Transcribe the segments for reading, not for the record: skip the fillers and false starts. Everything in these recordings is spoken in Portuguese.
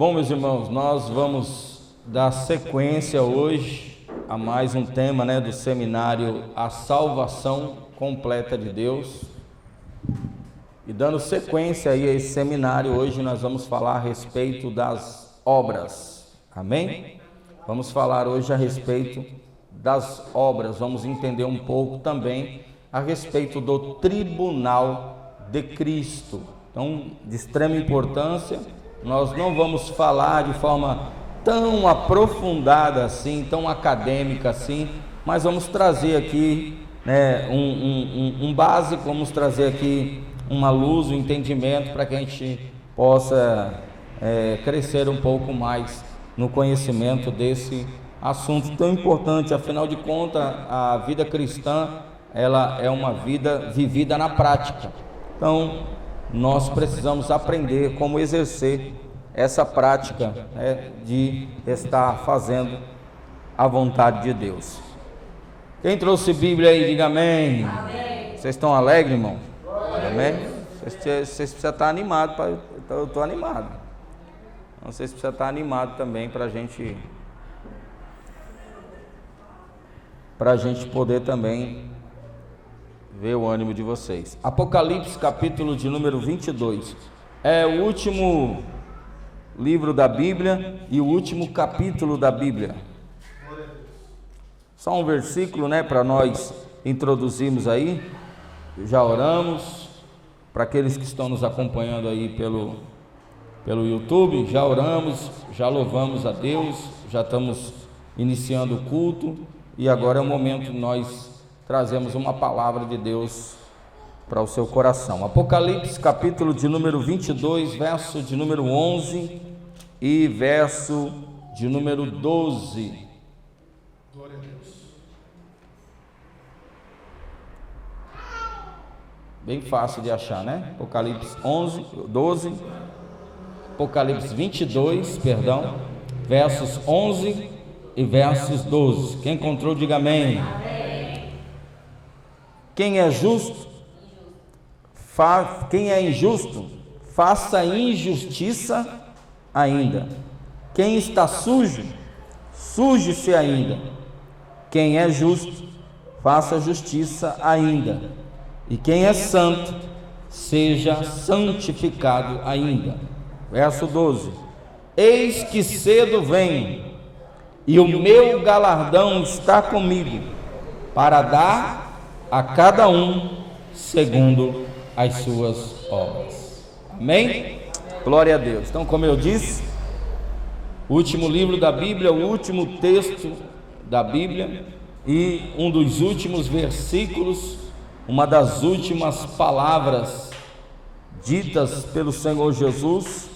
Bom, meus irmãos, nós vamos dar sequência hoje a mais um tema, do seminário A Salvação Completa de Deus. E dando sequência aí a esse seminário, hoje nós vamos falar a respeito das obras. Amém? Vamos falar hoje a respeito das obras. Vamos entender um pouco também a respeito do tribunal de Cristo. Então, de extrema importância, nós não vamos falar de forma tão aprofundada assim, tão acadêmica assim, mas vamos trazer aqui um básico, vamos trazer aqui uma luz, um entendimento para que a gente possa crescer um pouco mais no conhecimento desse assunto tão importante. Afinal de contas, a vida cristã, ela é uma vida vivida na prática. Então, nós precisamos aprender como exercer essa prática de estar fazendo a vontade de Deus. Quem trouxe Bíblia aí, diga amém. Amém. Vocês estão alegres, irmão? Amém? Vocês precisam estar animados. Eu estou animado. Vocês precisam estar animados também para a gente poder também ver o ânimo de vocês. Apocalipse, capítulo de número 22. É o último livro da Bíblia e o último capítulo da Bíblia. Só um versículo, para nós introduzirmos aí. Já oramos. Para aqueles que estão nos acompanhando aí pelo YouTube, já oramos, já louvamos a Deus, já estamos iniciando o culto e agora é o momento de nós trazemos uma palavra de Deus para o seu coração. Apocalipse, capítulo de número 22, verso de número 11 e verso de número 12. Glória a Deus. Bem fácil de achar, Apocalipse 12, Apocalipse 22, versos 11 e versos 12. Quem encontrou, diga amém. Quem é justo, quem é injusto, faça injustiça ainda. Quem está sujo, suje-se ainda. Quem é justo, faça justiça ainda. E quem é santo, seja santificado ainda. Verso 12. Eis que cedo venho, e o meu galardão está comigo, para dar a cada um segundo as suas obras. Amém? Glória a Deus. Então, como eu disse, o último livro da Bíblia, o último texto da Bíblia e um dos últimos versículos, uma das últimas palavras ditas pelo Senhor Jesus,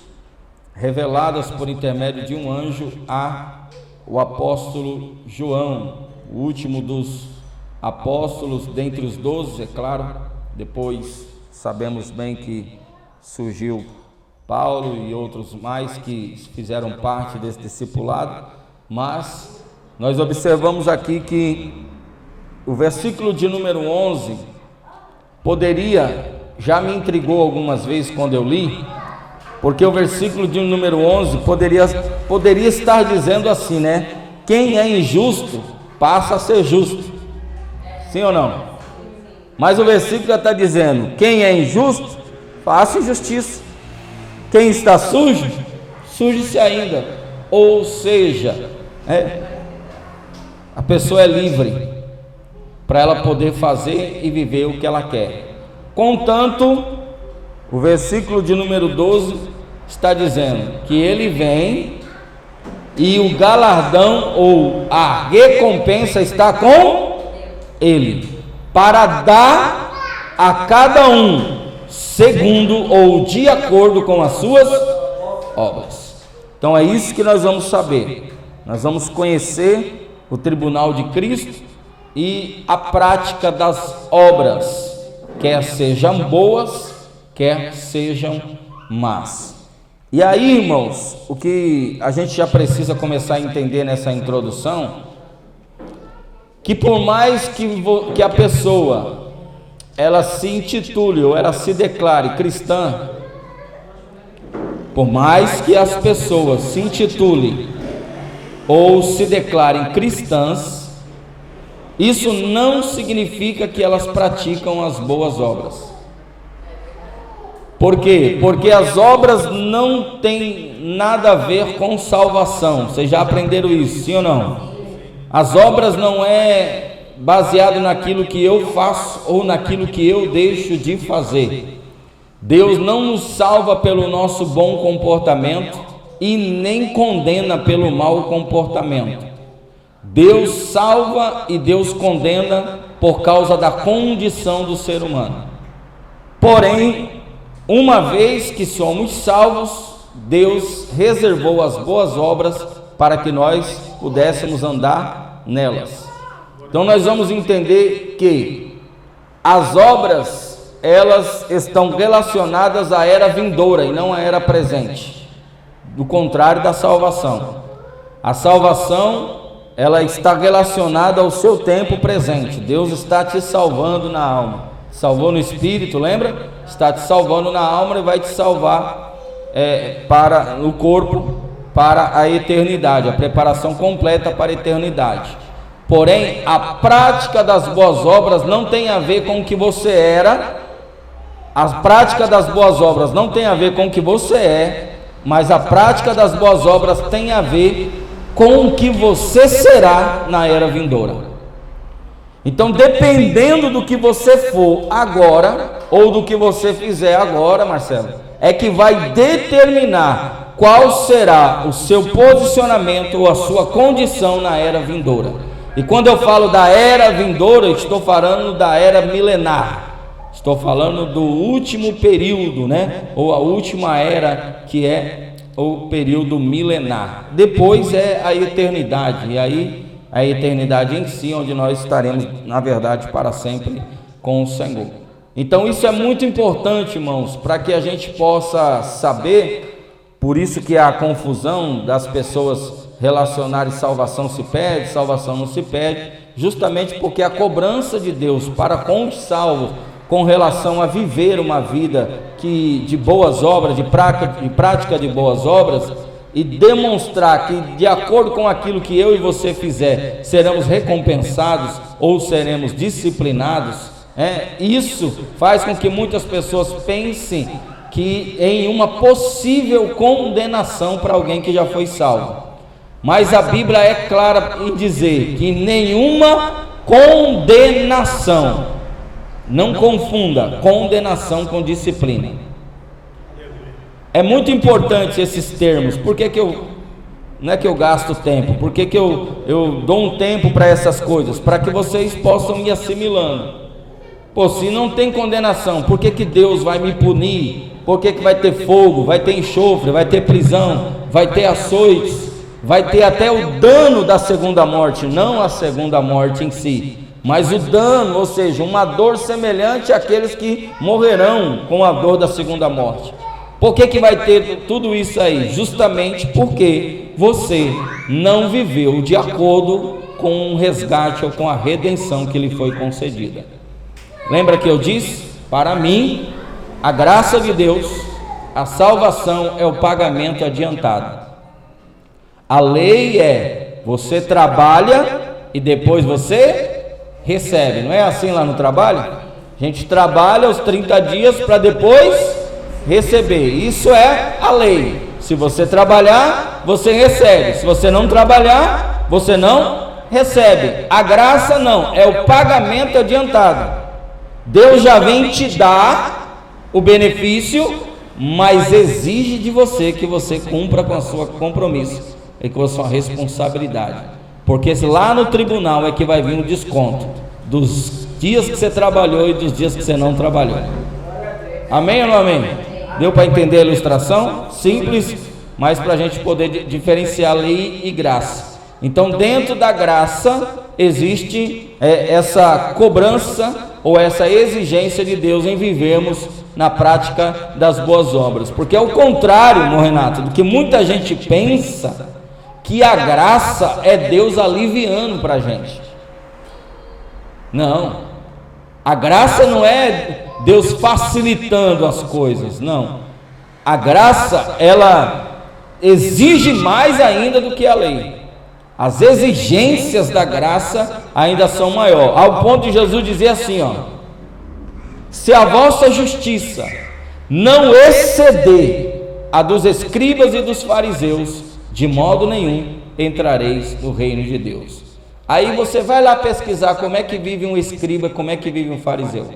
reveladas por intermédio de um anjo ao apóstolo João, o último dos apóstolos, dentre os 12, é claro. Depois sabemos bem que surgiu Paulo e outros mais que fizeram parte desse discipulado, mas nós observamos aqui que o versículo de número 11 já me intrigou algumas vezes quando eu li, porque o versículo de número 11 poderia estar dizendo assim, quem é injusto passa a ser justo. Sim ou não? Mas o versículo já está dizendo: quem é injusto, faça injustiça. Quem está sujo, suje-se ainda. Ou seja, a pessoa é livre para ela poder fazer e viver o que ela quer. Contanto, o versículo de número 12 está dizendo que ele vem e o galardão ou a recompensa está com ele, para dar a cada um segundo ou de acordo com as suas obras. Então é isso que nós vamos saber. Nós vamos conhecer o tribunal de Cristo e a prática das obras, quer sejam boas, quer sejam más. E aí, irmãos, o que a gente já precisa começar a entender nessa introdução, que por mais que a pessoa ela se intitule ou ela se declare cristã, Por mais que as pessoas se intitulem ou se declarem cristãs, isso não significa que elas praticam as boas obras. Por quê? Porque as obras não têm nada a ver com salvação. Vocês já aprenderam isso, sim ou não? As obras não é baseado naquilo que eu faço ou naquilo que eu deixo de fazer. Deus não nos salva pelo nosso bom comportamento e nem condena pelo mau comportamento. Deus salva e Deus condena por causa da condição do ser humano. Porém, uma vez que somos salvos, Deus reservou as boas obras para que nós pudéssemos andar nelas. Então nós vamos entender que as obras, elas estão relacionadas à era vindoura e não à era presente, do contrário da salvação. A salvação, ela está relacionada ao seu tempo presente. Deus está te salvando na alma. Salvou no espírito, lembra? Está te salvando na alma e vai te salvar para o corpo, para a eternidade, a preparação completa para a eternidade. Porém, a prática das boas obras não tem a ver com o que você era. A prática das boas obras não tem a ver com o que você é, mas a prática das boas obras tem a ver com o que você será na era vindoura. Então, dependendo do que você for agora, ou do que você fizer agora, Marcelo, é que vai determinar qual será o seu posicionamento ou a sua condição na era vindoura. E quando eu falo da era vindoura, estou falando da era milenar. Estou falando do último período, né? Ou a última era, que é o período milenar. Depois é a eternidade, e aí a eternidade em si, onde nós estaremos, na verdade, para sempre com o Senhor. Então isso é muito importante, irmãos, para que a gente possa saber. Por isso que há a confusão das pessoas relacionarem salvação se perde, salvação não se perde, justamente porque a cobrança de Deus para com os salvos, com relação a viver uma vida de boas obras, de prática de boas obras, e demonstrar que, de acordo com aquilo que eu e você fizer, seremos recompensados ou seremos disciplinados, isso faz com que muitas pessoas pensem que em uma possível condenação para alguém que já foi salvo. Mas a Bíblia é clara em dizer que nenhuma condenação, não confunda condenação com disciplina. É muito importante esses termos. Por que não é que eu gasto tempo? Por que eu dou um tempo para essas coisas? Para que vocês possam ir assimilando. Pô, se não tem condenação, por que Deus vai me punir? Por que vai ter fogo, vai ter enxofre, vai ter prisão, vai ter açoites, vai ter até o dano da segunda morte? Não a segunda morte em si, mas o dano, ou seja, uma dor semelhante àqueles que morrerão com a dor da segunda morte. Por que vai ter tudo isso aí? Justamente porque você não viveu de acordo com o resgate ou com a redenção que lhe foi concedida. Lembra que eu disse? Para mim, a graça de Deus, a salvação é o pagamento adiantado. A lei é: você trabalha e depois você recebe. Não é assim lá no trabalho? A gente trabalha os 30 dias para depois receber. Isso é a lei. Se você trabalhar, você recebe. Se você não trabalhar, você não recebe. A graça não, é o pagamento adiantado. Deus já vem te dar o benefício, mas exige de você que você cumpra com a sua compromisso e com a sua responsabilidade. Porque lá no tribunal é que vai vir o desconto dos dias que você trabalhou e dos dias que você não trabalhou. Amém ou não amém? Deu para entender a ilustração? Simples, mas para a gente poder diferenciar lei e graça. Então, dentro da graça existe essa cobrança ou essa exigência de Deus em vivermos na prática das boas obras. Porque é o contrário, irmão Renato, do que muita gente pensa, que a graça é Deus aliviando para a gente. Não, a graça não é Deus facilitando as coisas, não. A graça, ela exige mais ainda do que a lei. As exigências da graça ainda são maiores, ao ponto de Jesus dizer assim, ó: se a vossa justiça não exceder a dos escribas e dos fariseus, de modo nenhum entrareis no reino de Deus. Aí você vai lá pesquisar como é que vive um escriba, como é que vive um fariseu.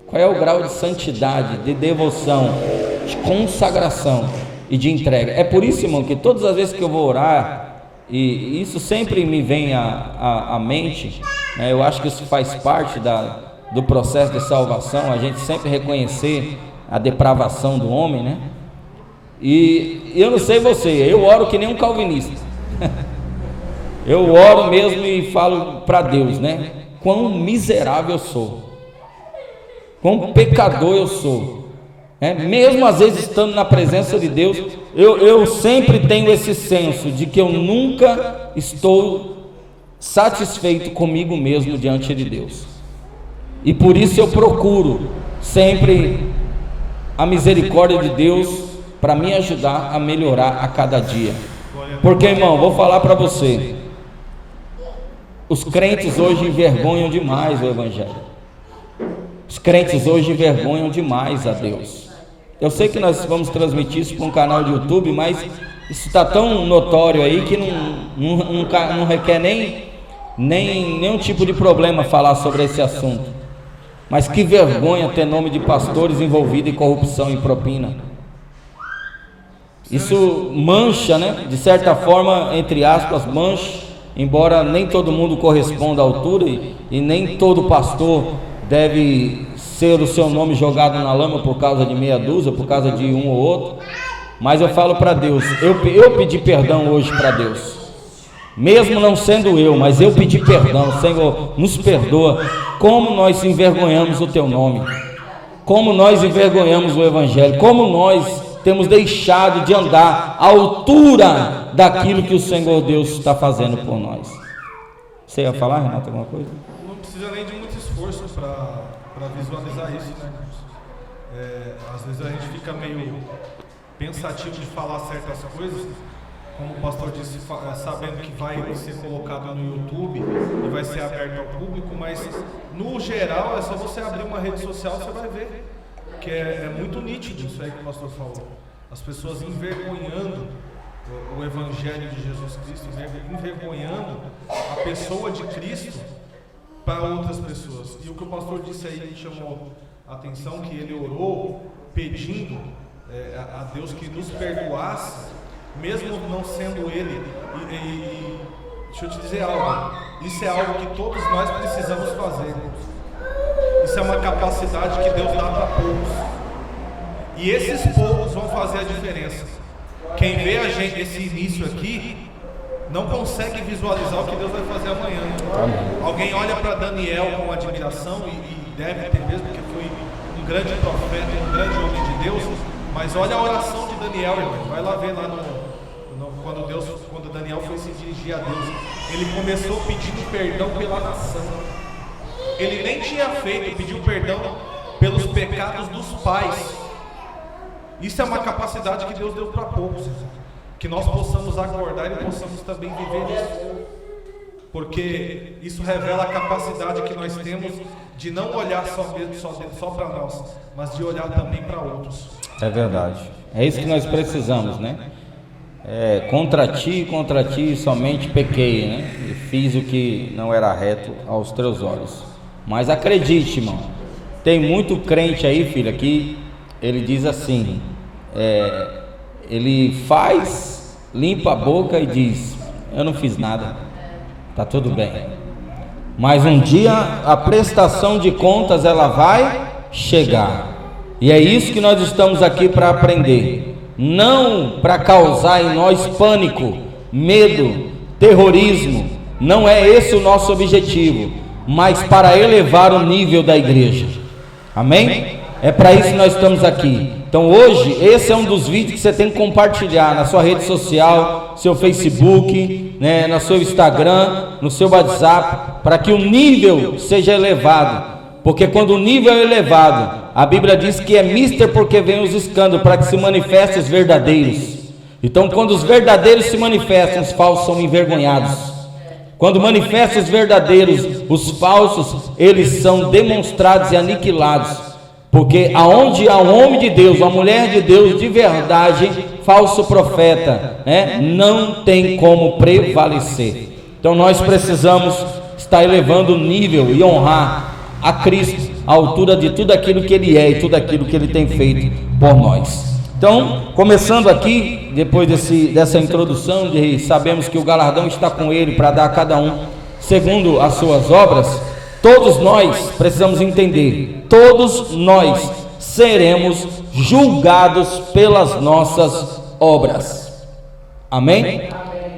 Qual é o grau de santidade, de devoção, de consagração e de entrega. É por isso, irmão, que todas as vezes que eu vou orar, e isso sempre me vem à mente, né, eu acho que isso faz parte do processo de salvação, a gente sempre reconhecer a depravação do homem, né? E eu não sei você, eu oro que nem um calvinista. Eu oro mesmo e falo para Deus, né? Quão miserável eu sou, quão pecador eu sou. Mesmo às vezes estando na presença de Deus, eu sempre tenho esse senso de que eu nunca estou satisfeito comigo mesmo diante de Deus, e por isso eu procuro sempre a misericórdia de Deus para me ajudar a melhorar a cada dia. Porque, irmão, vou falar para você, os crentes hoje envergonham demais o Evangelho. Os crentes hoje envergonham demais a Deus. Eu sei que nós vamos transmitir isso para um canal de YouTube, mas isso está tão notório aí que não requer nenhum tipo de problema falar sobre esse assunto. Mas que vergonha ter nome de pastores envolvidos em corrupção e propina. Isso mancha, né? De certa forma, entre aspas, mancha, embora nem todo mundo corresponda à altura e nem todo pastor deve ser o seu nome jogado na lama por causa de meia dúzia, por causa de um ou outro. Mas eu falo para Deus, eu pedi perdão hoje para Deus, mesmo não sendo eu, mas eu pedi perdão. Senhor, nos perdoa, como nós envergonhamos o teu nome, como nós envergonhamos o Evangelho, como nós temos deixado de andar à altura daquilo que o Senhor Deus está fazendo por nós. Você ia falar, Renato, alguma coisa? Não precisa nem de muito esforço para visualizar isso, né? Às vezes a gente fica meio pensativo de falar certas coisas, como o pastor disse, sabendo que vai ser colocado no YouTube e vai ser aberto ao público, mas no geral é só você abrir uma rede social, você vai ver que é muito nítido isso aí que o pastor falou. As pessoas envergonhando o Evangelho de Jesus Cristo, envergonhando a pessoa de Cristo para outras pessoas. E o que o pastor disse aí me chamou a atenção, que ele orou pedindo a Deus que nos perdoasse, mesmo não sendo ele. E deixa eu te dizer algo, isso é algo que todos nós precisamos fazer. Isso é uma capacidade que Deus dá para poucos, e esses poucos vão fazer a diferença. Quem vê esse início aqui não consegue visualizar o que Deus vai fazer amanhã. Alguém olha para Daniel com admiração, e deve ter mesmo, porque foi um grande profeta, um grande homem de Deus. Mas olha a oração de Daniel, irmão. Vai lá ver lá quando Daniel foi se dirigir a Deus, ele começou pedindo perdão pela nação. Ele nem tinha feito, pediu perdão pelos pecados dos pais. Isso é uma capacidade que Deus deu para poucos, que nós possamos acordar e possamos também viver isso, porque isso revela a capacidade que nós temos de não olhar só para nós, mas de olhar também para outros. É verdade, é isso que nós precisamos, né? Contra ti somente pequei, né? E fiz o que não era reto aos teus olhos. Mas acredite, irmão, tem muito crente aí, filha, que ele diz assim, ele limpa a boca e diz, eu não fiz nada, tá tudo bem. Mas um dia a prestação de contas ela vai chegar. E é isso que nós estamos aqui para aprender. Não para causar em nós pânico, medo, terrorismo. Não é esse o nosso objetivo, mas para elevar o nível da igreja. Amém? É para isso que nós estamos aqui. Então hoje, esse é um dos vídeos que você tem que compartilhar na sua rede social, seu Facebook, né, no seu Instagram, no seu WhatsApp, para que o nível seja elevado. Porque quando o nível é elevado, a Bíblia diz que é mister porque vem os escândalos, para que se manifestem os verdadeiros. Então quando os verdadeiros se manifestam, os falsos são envergonhados. Quando manifestam os verdadeiros, os falsos, eles são demonstrados e aniquilados. Porque aonde há um homem de Deus, uma mulher de Deus de verdade, falso profeta, não tem como prevalecer. Então nós precisamos estar elevando o nível e honrar a Cristo à altura de tudo aquilo que Ele é e tudo aquilo que Ele tem feito por nós. Então, começando aqui, depois dessa introdução, sabemos que o galardão está com Ele para dar a cada um segundo as suas obras. Todos nós precisamos entender, todos nós seremos julgados pelas nossas obras. Amém?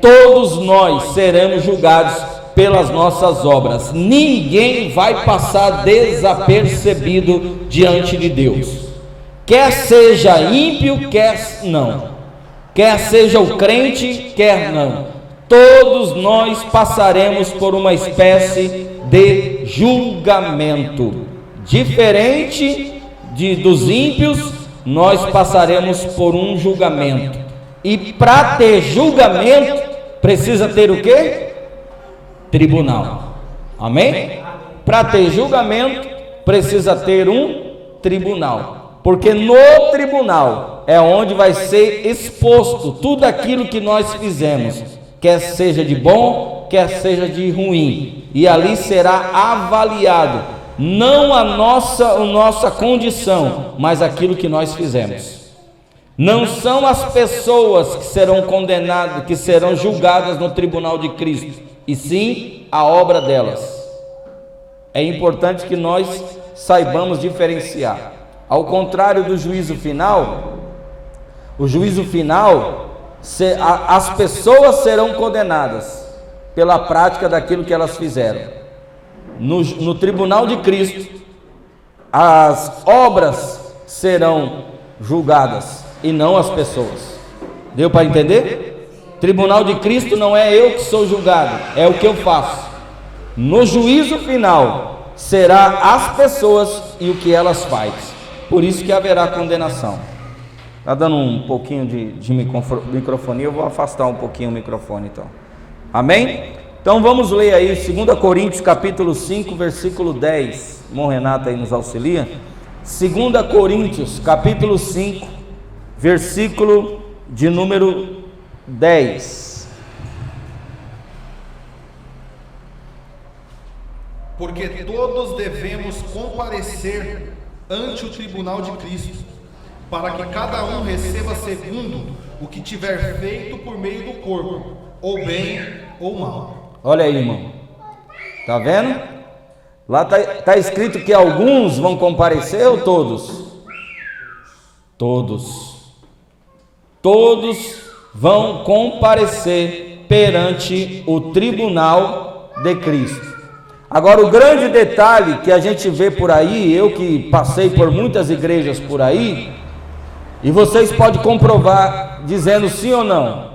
Todos nós seremos julgados pelas nossas obras. Ninguém vai passar desapercebido diante de Deus. Quer seja ímpio, quer não. Quer seja o crente, quer não. Todos nós passaremos por uma espécie de julgamento. Diferente dos ímpios, nós passaremos por um julgamento. E para ter julgamento, precisa ter o quê? Tribunal. Amém? Para ter julgamento, precisa ter um tribunal. Porque no tribunal é onde vai ser exposto tudo aquilo que nós fizemos, quer seja de bom, quer seja de ruim, e ali será avaliado não a nossa condição, mas aquilo que nós fizemos. Não são as pessoas que serão condenadas, que serão julgadas no tribunal de Cristo, e sim a obra delas. É importante que nós saibamos diferenciar. Ao contrário do juízo final, o juízo final, as pessoas serão condenadas pela prática daquilo que elas fizeram. No tribunal de Cristo, as obras serão julgadas e não as pessoas. Deu para entender? Tribunal de Cristo não é eu que sou julgado, é o que eu faço. No juízo final, será as pessoas e o que elas fazem. Por isso que haverá condenação. Está dando um pouquinho de microfonia, eu vou afastar um pouquinho o microfone então. Amém? Então vamos ler aí 2 Coríntios capítulo 5, versículo 10. Irmão Renato aí nos auxilia. 2 Coríntios capítulo 5, versículo de número 10. Porque todos devemos comparecer ante o tribunal de Cristo, para que cada um receba segundo o que tiver feito por meio do corpo, ou bem ou mal. Olha aí, irmão, tá vendo? Lá tá escrito que alguns vão comparecer ou todos? Todos vão comparecer perante o tribunal de Cristo. Agora, o grande detalhe que a gente vê por aí, eu que passei por muitas igrejas por aí, e vocês podem comprovar dizendo sim ou não,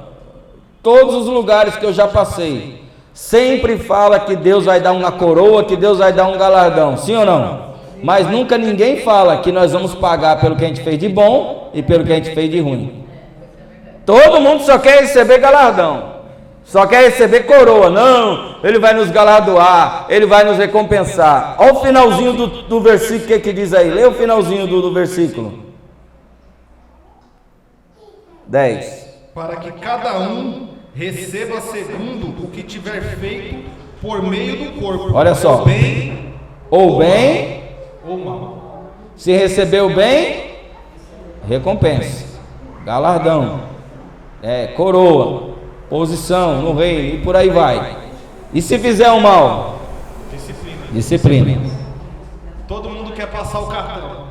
todos os lugares que eu já passei, sempre fala que Deus vai dar uma coroa, que Deus vai dar um galardão, sim ou não? Mas nunca ninguém fala que nós vamos pagar pelo que a gente fez de bom e pelo que a gente fez de ruim. Todo mundo só quer receber galardão. Só quer receber coroa. Não, Ele vai nos galardoar, Ele vai nos recompensar. Olha o finalzinho do versículo, que diz aí? Lê o finalzinho do versículo 10. Para que cada um receba segundo o que tiver feito por meio do corpo. Olha só, ou bem ou mal. Se recebeu bem, recompensa, galardão, coroa, posição no reino e por aí vai. E se fizer o mal? Disciplina. Todo mundo quer passar o cartão.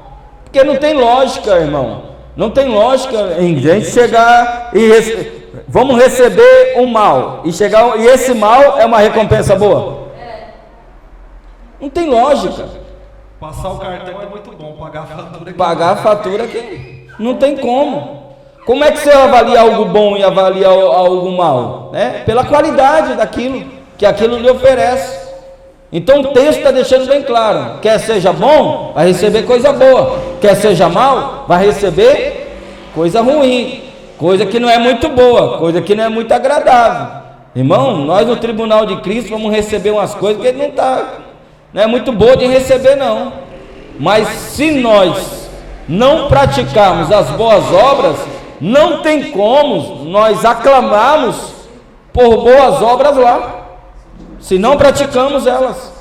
Porque não tem lógica, irmão. Não tem lógica em gente chegar e vamos receber um mal e esse mal é uma recompensa boa. Não tem lógica. Passar o cartão é muito bom, pagar a fatura que não tem como. Como é que você avalia algo bom e avalia algo mal? Pela qualidade daquilo que aquilo lhe oferece. Então o texto está deixando bem claro: quer seja bom, vai receber coisa boa; quer seja mal, vai receber coisa ruim, coisa que não é muito boa, coisa que não é muito agradável. Irmão, nós no tribunal de Cristo vamos receber umas coisas que não é muito boa de receber, não. Mas se nós não praticarmos as boas obras, não tem como nós aclamarmos por boas obras lá, se não praticamos elas.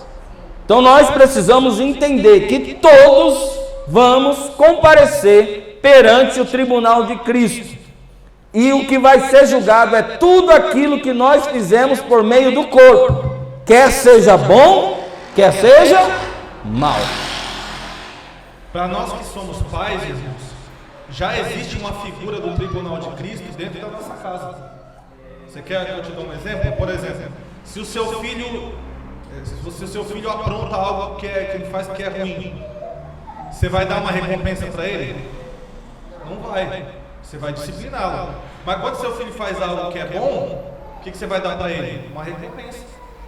Então nós precisamos entender que todos vamos comparecer perante o tribunal de Cristo, e o que vai ser julgado é tudo aquilo que nós fizemos por meio do corpo, quer seja bom, quer seja mal. Para nós que somos pais, irmãos, já existe uma figura do tribunal de Cristo dentro da nossa casa. Você quer que eu te dê um exemplo? Por exemplo, se o seu filho apronta algo que ele faz que é ruim, você vai dar uma recompensa para ele? Não vai. Você vai discipliná-lo. Mas quando seu filho faz algo que é bom, o que você vai dar para ele? Uma recompensa.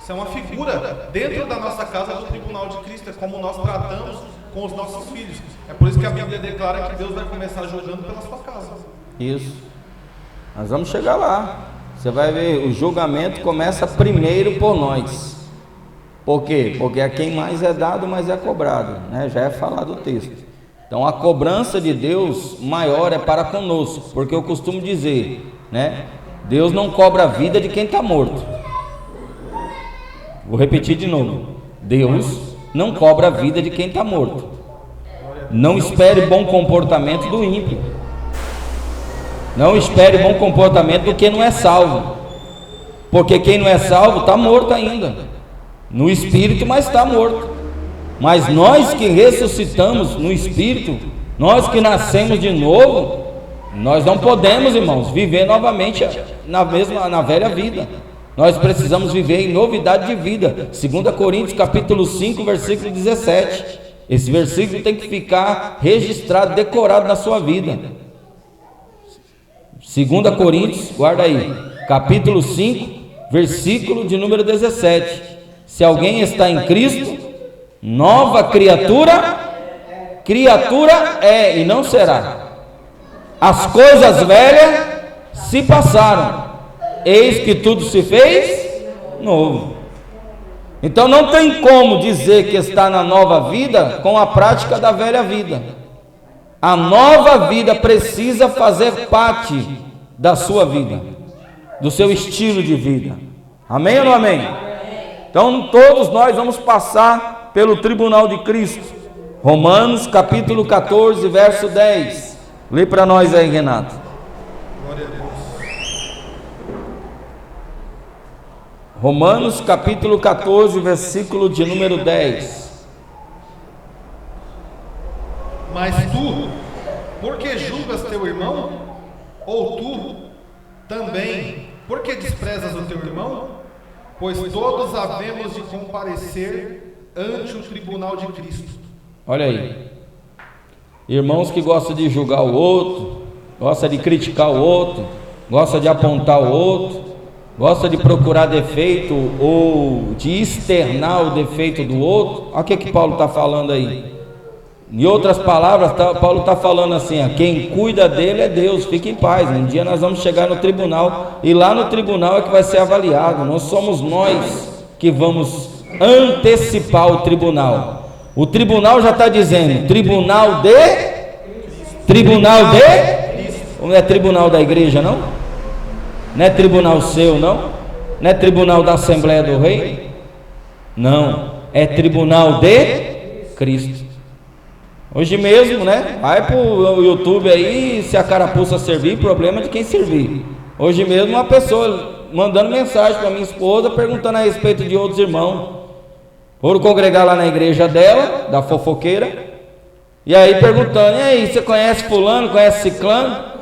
Isso é uma figura dentro da nossa casa do tribunal de Cristo. É como nós tratamos com os nossos filhos. É por isso que a Bíblia declara que Deus vai começar julgando pela sua casa. Isso. Nós vamos chegar lá. Você vai ver, o julgamento começa primeiro por nós. Por quê? Porque a quem mais é dado, mais é cobrado, né? Já é falado o texto. Então a cobrança de Deus maior é para conosco, porque eu costumo dizer, né? Deus não cobra a vida de quem está morto. Vou repetir de novo: Deus não cobra a vida de quem está morto. Não espere bom comportamento do ímpio. Não espere bom comportamento do que não é salvo, porque quem não é salvo está morto ainda, no espírito, mas está morto. Mas nós que ressuscitamos no espírito, nós que nascemos de novo, nós não podemos, irmãos, viver novamente na velha vida. Nós precisamos viver em novidade de vida. 2 Coríntios capítulo 5, versículo 17. Esse versículo tem que ficar registrado, decorado na sua vida. 2 Coríntios, guarda aí, capítulo 5, versículo de número 17. Se alguém está em Cristo, nova criatura é e não será. As coisas velhas se passaram, eis que tudo se fez novo. Então não tem como dizer que está na nova vida com a prática da velha vida. A nova vida precisa fazer parte da sua vida, do seu estilo de vida. Amém ou não amém? Então todos nós vamos passar pelo tribunal de Cristo. Romanos capítulo 14, verso 10. Lê para nós aí, Renato. Glória a Deus. Romanos capítulo 14, versículo de número 10. Mas tu, por que julgas teu irmão? Ou tu também, por que desprezas o teu irmão? Pois todos havemos de comparecer ante o tribunal de Cristo. Olha aí, irmãos que gostam de julgar o outro, gostam de criticar o outro, gostam de apontar o outro, gostam de procurar defeito ou de externar o defeito do outro. Olha o que Paulo está falando aí. Em outras palavras, Paulo está falando assim: quem cuida dele é Deus, fique em paz. Um dia nós vamos chegar no tribunal, e lá no tribunal é que vai ser avaliado. Não somos nós que vamos antecipar o tribunal. O tribunal já está dizendo: tribunal de não é tribunal da igreja, não? Não é tribunal seu, não? Não é tribunal da Assembleia do Rei? Não, é tribunal de Cristo. Hoje mesmo, né? Vai para o YouTube aí, se a carapuça servir, problema de quem servir. Hoje mesmo uma pessoa mandando mensagem para minha esposa, perguntando a respeito de outros irmãos. Foram congregar lá na igreja dela, da fofoqueira, e aí perguntando: e aí, você conhece fulano, conhece ciclano?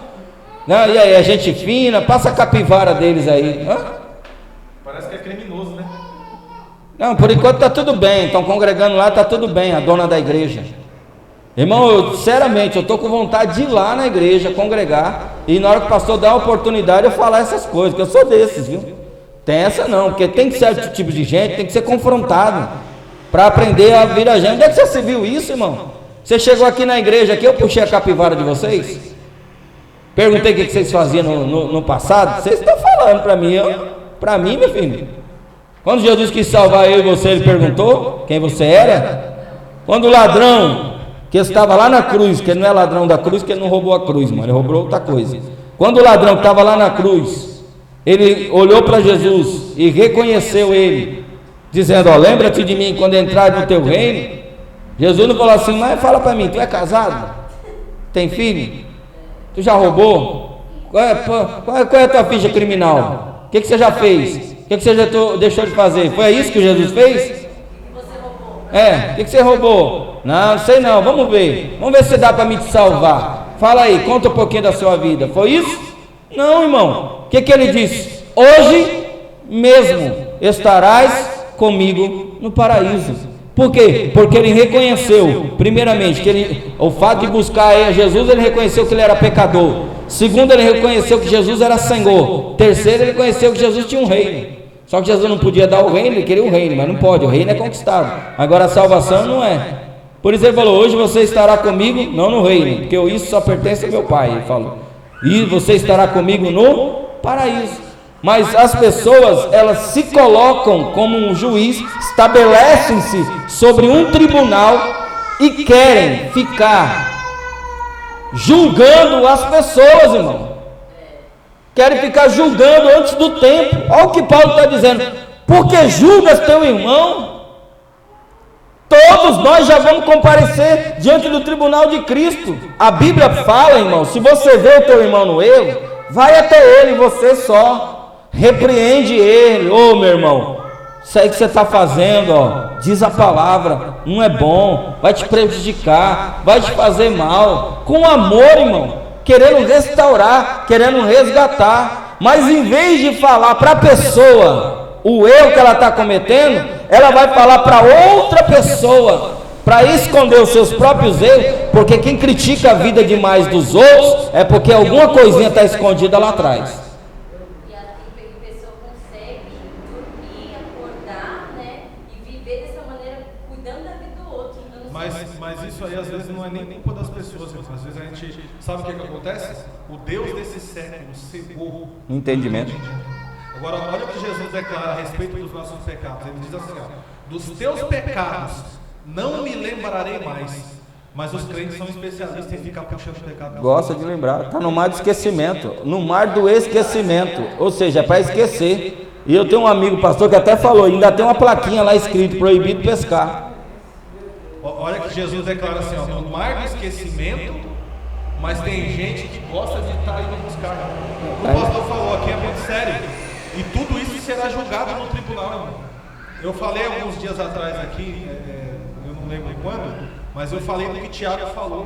Não, e aí, a gente fina, passa a capivara deles aí. Hã? Parece que é criminoso, né? Não, por enquanto está tudo bem, estão congregando lá, está tudo bem, a dona da igreja. Irmão, sinceramente, eu estou com vontade de ir lá na igreja, congregar, e na hora que o pastor dá a oportunidade eu falar essas coisas, que eu sou desses, viu? Tem essa não, porque tem certo tipo de gente, tem que ser confrontado. para aprender a vir a gente. Onde é que você se viu isso, irmão? Você chegou aqui na igreja, aqui eu puxei a capivara de vocês? Perguntei o que vocês faziam no passado? Vocês estão falando para mim, meu filho. Quando Jesus quis salvar eu e você, ele perguntou quem você era? Quando o ladrão, que estava lá na cruz, que ele não é ladrão da cruz, que ele não roubou a cruz, mano, ele roubou outra coisa. Quando o ladrão que estava lá na cruz, ele olhou para Jesus e reconheceu ele, dizendo, ó, lembra-te de mim quando entrar no teu reino. Jesus não falou assim, mas fala para mim, tu é casado? Tem filho? Tu já roubou? Qual é a tua ficha criminal? O que você já fez? O que você já deixou de fazer? Foi isso que Jesus fez? O que você roubou? Não sei não, vamos ver se dá para me te salvar. Fala aí, conta um pouquinho da sua vida. Foi isso? Não, irmão. O que ele disse? Hoje mesmo estarás comigo no paraíso. Por quê? Porque ele reconheceu, primeiramente, que o fato de buscar Jesus, ele reconheceu que ele era pecador. Segundo, ele reconheceu que Jesus era Senhor. Terceiro, ele reconheceu que Jesus tinha um reino. Só que Jesus não podia dar o reino, ele queria o reino, mas não pode, o reino é conquistado. Agora a salvação não é. Por isso ele falou, hoje você estará comigo, não no reino, porque isso só pertence ao meu Pai, ele falou. E você estará comigo no paraíso. Mas as pessoas, elas se colocam como um juiz, estabelecem-se sobre um tribunal e querem ficar julgando as pessoas, irmão. Querem ficar julgando antes do tempo. Olha o que Paulo está dizendo. Porque julgas teu irmão? Todos nós já vamos comparecer diante do tribunal de Cristo. A Bíblia fala, irmão, se você vê o teu irmão no erro, vai até ele, você só repreende ele. Ô, meu irmão, isso aí que você está fazendo, ó, diz a palavra, não é bom, vai te prejudicar, vai te fazer mal. Com amor, irmão, querendo restaurar, querendo resgatar. Mas em vez de falar para a pessoa o erro que ela está cometendo, ela vai falar para outra pessoa, para esconder os seus próprios erros, porque quem critica a vida demais dos outros, é porque alguma coisinha está escondida lá atrás. E a pessoa consegue dormir, acordar, né, e viver dessa maneira, cuidando da vida do outro. Mas isso aí às vezes não é nem culpa das pessoas, às vezes a gente sabe o que acontece? O Deus desse século cegou o entendimento. Agora, olha o que Jesus declara a respeito dos nossos pecados. Ele diz assim, ó, dos teus pecados não me lembrarei mais. Mas os crentes são especialistas em ficar puxando o pecado. Gosta de lembrar, está no mar do esquecimento, no mar do esquecimento, ou seja, é para esquecer. E eu tenho um amigo pastor que até falou, ainda tem uma plaquinha lá escrito, proibido pescar. Olha que Jesus declara assim, ó, no mar do esquecimento, mas tem gente que gosta de estar indo buscar. O pastor falou aqui, é muito sério. E tudo isso será julgado no tribunal, irmão. Eu falei alguns dias atrás aqui, eu não lembro quando, mas eu falei do que Tiago falou.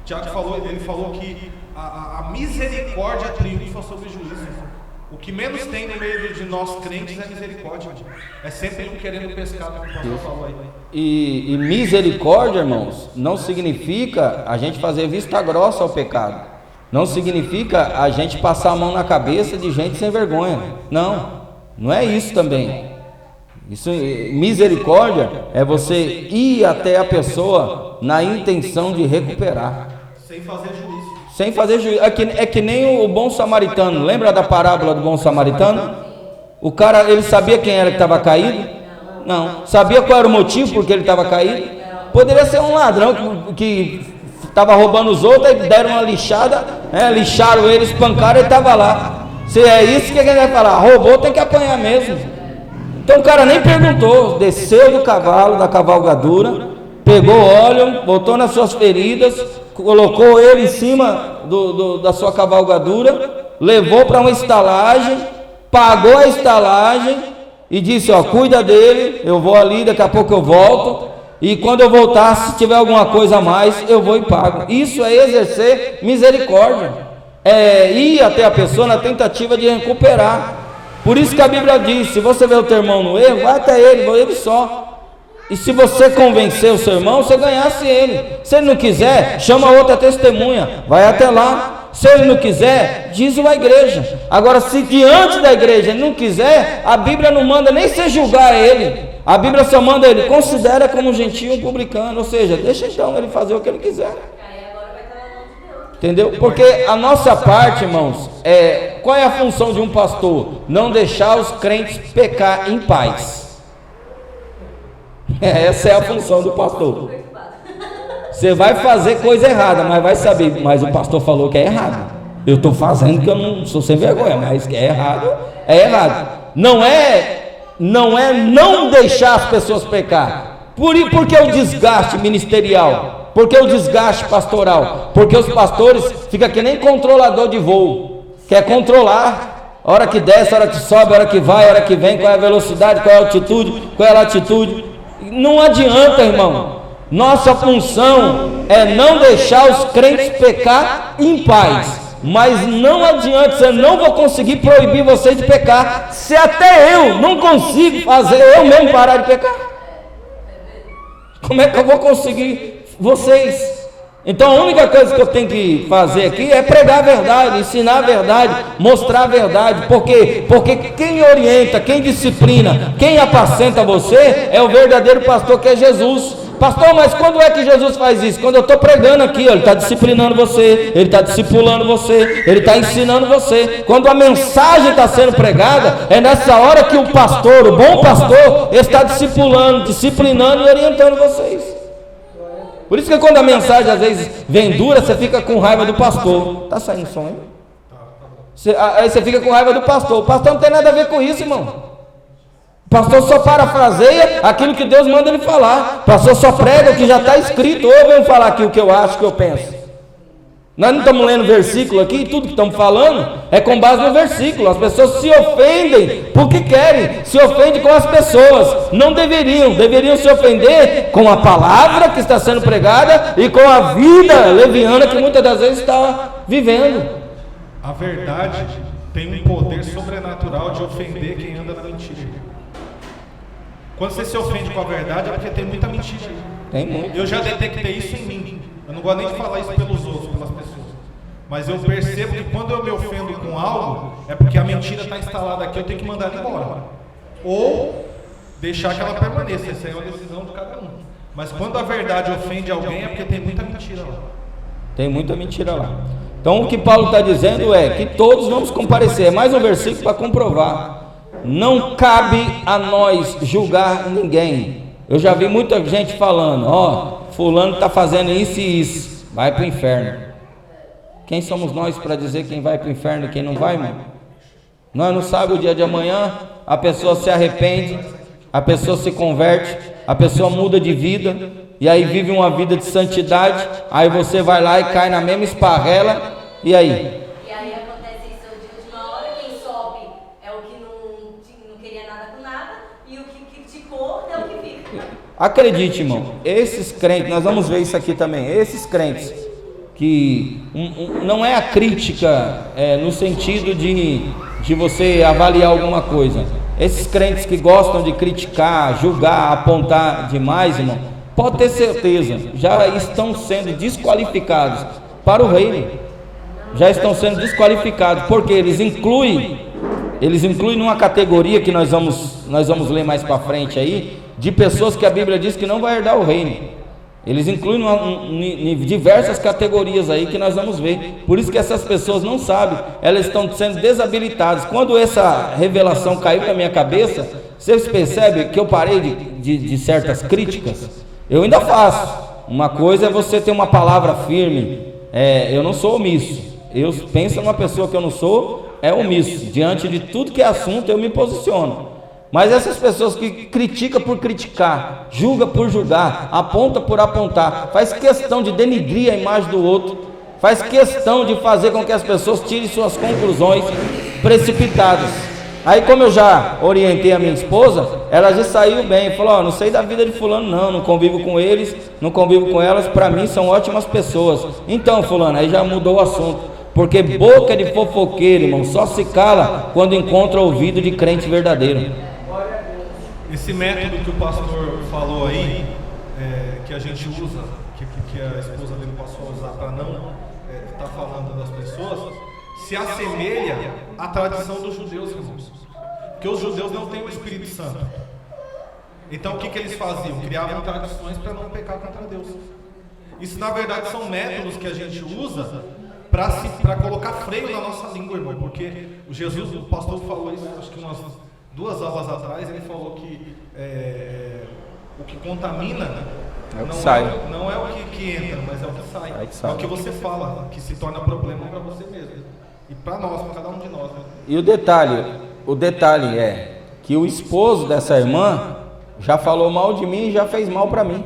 Tiago falou, ele falou que a misericórdia triunfa sobre o juízo. O que menos tem no meio de nós crentes é misericórdia. É sempre um querendo pescar, como o pastor falou aí. E misericórdia, irmãos, não significa a gente fazer vista grossa ao pecado. Não significa a gente passar a mão na cabeça de gente sem vergonha. Não é isso também. Isso, misericórdia é você ir até a pessoa na intenção de recuperar. Sem fazer juízo. Sem fazer juízo. É que nem o bom samaritano. Lembra da parábola do bom samaritano? O cara, ele sabia quem era que estava caído? Não. Sabia qual era o motivo por que ele estava caído? Poderia ser um ladrão que estava roubando os outros, aí deram uma lixada, lixaram ele, espancaram, ele estava lá. Se é isso que ele vai falar, roubou, tem que apanhar mesmo. Então o cara nem perguntou, desceu do cavalo, da cavalgadura, pegou óleo, botou nas suas feridas, colocou ele em cima da sua cavalgadura, levou para uma estalagem, pagou a estalagem e disse, ó, cuida dele, eu vou ali, daqui a pouco eu volto. E quando eu voltar, se tiver alguma coisa a mais, eu vou e pago. Isso é exercer misericórdia. É ir até a pessoa na tentativa de recuperar. Por isso que a Bíblia diz, se você vê o teu irmão no erro, vai até ele só. E se você convencer o seu irmão, você ganhasse ele. Se ele não quiser, chama outra testemunha, vai até lá. Se ele não quiser, diz a igreja. Agora, se diante da igreja ele não quiser, a Bíblia não manda nem você julgar ele. A Bíblia só manda ele, considera como gentio um publicano, ou seja, deixa então ele fazer o que ele quiser. Entendeu? Porque a nossa parte, irmãos, qual é a função de um pastor? Não deixar os crentes pecar em paz. Essa é a função do pastor. Você vai fazer coisa errada, mas vai saber, mas o pastor falou que é errado. Eu estou fazendo que eu não sou sem vergonha, mas que é errado, é errado. Não deixar as pessoas pecar. Porque o desgaste ministerial, porque o desgaste pastoral, porque os pastores ficam que nem controlador de voo, quer controlar a hora que desce, a hora que sobe, a hora que vai, a hora que vem, qual é a velocidade, qual é a altitude, qual é a latitude. Não adianta, irmão. Nossa função é não deixar os crentes pecar em paz. Mas não adianta, eu não vou conseguir proibir vocês de pecar, se até eu não consigo fazer eu mesmo parar de pecar. Como é que eu vou conseguir vocês? Então a única coisa que eu tenho que fazer aqui é pregar a verdade, ensinar a verdade, mostrar a verdade. Por quê? Porque quem orienta, quem disciplina, quem apacenta você é o verdadeiro pastor, que é Jesus. Pastor, mas quando é que Jesus faz isso? Quando eu estou pregando aqui, ele está disciplinando você, ele está discipulando você, ele está ensinando você. Quando a mensagem está sendo pregada, é nessa hora que o pastor, o bom pastor, está disciplinando e orientando vocês. Por isso que quando a mensagem às vezes vem dura, você fica com raiva do pastor. Está saindo som aí? Aí você fica com raiva do pastor. O pastor não tem nada a ver com isso, irmão. O pastor só parafraseia aquilo que Deus manda ele falar. O pastor só prega o que já está escrito. Ou eu venho falar aqui o que eu acho, o que eu penso. Nós não estamos lendo versículo aqui, tudo que estamos falando é com base no versículo. As pessoas se ofendem porque querem, se ofendem com as pessoas. Não deveriam se ofender com a palavra que está sendo pregada e com a vida leviana que muitas das vezes está vivendo. A verdade tem um poder sobrenatural de ofender quem anda na mentira. Quando você se ofende com a verdade é porque tem muita mentira. Tem muito. Eu já detectei isso em mim. Eu não gosto nem de falar isso pelos outros, pelas pessoas. Mas eu percebo que quando eu me ofendo com algo, é porque a mentira está instalada aqui, eu tenho que mandar ela embora. Ou deixar que ela permaneça. Essa é uma decisão de cada um. Mas quando a verdade ofende alguém, é porque tem muita mentira lá. Tem muita mentira lá. Então o que Paulo está dizendo é que todos vamos comparecer. É mais um versículo para comprovar. Não cabe a nós julgar ninguém. Eu já vi muita gente falando, fulano está fazendo isso e isso, vai para o inferno. Quem somos nós para dizer quem vai para o inferno e quem não vai, irmão? Nós não sabemos o dia de amanhã. A pessoa se arrepende, a pessoa se converte, a pessoa muda de vida, e aí vive uma vida de santidade. Aí você vai lá e cai na mesma esparrela, e aí? Acredite, irmão, esses crentes, nós vamos ver isso aqui também, esses crentes, que não é a crítica no sentido de você avaliar alguma coisa. Esses crentes que gostam de criticar, julgar, apontar demais, irmão, pode ter certeza, já estão sendo desqualificados para o reino. Já estão sendo desqualificados, porque eles incluem numa categoria que nós vamos ler mais para frente aí, de pessoas que a Bíblia diz que não vai herdar o reino. Eles incluem em diversas categorias aí que nós vamos ver. Por isso que essas pessoas não sabem, elas estão sendo desabilitadas. Quando essa revelação caiu na minha cabeça, vocês percebem que eu parei de certas críticas? Eu ainda faço. Uma coisa é você ter uma palavra firme. Eu não sou omisso. Eu penso numa pessoa que eu não sou, é omisso. Diante de tudo que é assunto, eu me posiciono. Mas essas pessoas que criticam por criticar, julga por julgar, aponta por apontar, faz questão de denigrir a imagem do outro, faz questão de fazer com que as pessoas tirem suas conclusões precipitadas. Aí, como eu já orientei a minha esposa, ela já saiu bem, falou, não sei da vida de fulano não convivo com eles, não convivo com elas, para mim são ótimas pessoas. Então, fulano, aí já mudou o assunto, porque boca de fofoqueiro, irmão, só se cala quando encontra ouvido de crente verdadeiro. Esse método que o pastor falou aí, que a gente usa, que a esposa dele passou a usar para não estar falando das pessoas, se assemelha à tradição dos judeus, irmãos. Porque os judeus não têm o Espírito Santo. Então o que eles faziam? Criavam tradições para não pecar contra Deus. Isso na verdade são métodos que a gente usa para colocar freio na nossa língua, irmão. Porque o pastor falou isso, acho que umas 2 aulas atrás, ele falou que o que contamina não é o que entra, mas é o que sai. É o que você fala, que se torna problema para você mesmo. E para nós, para cada um de nós. Né? E o detalhe é que o esposo dessa irmã já falou mal de mim e já fez mal para mim.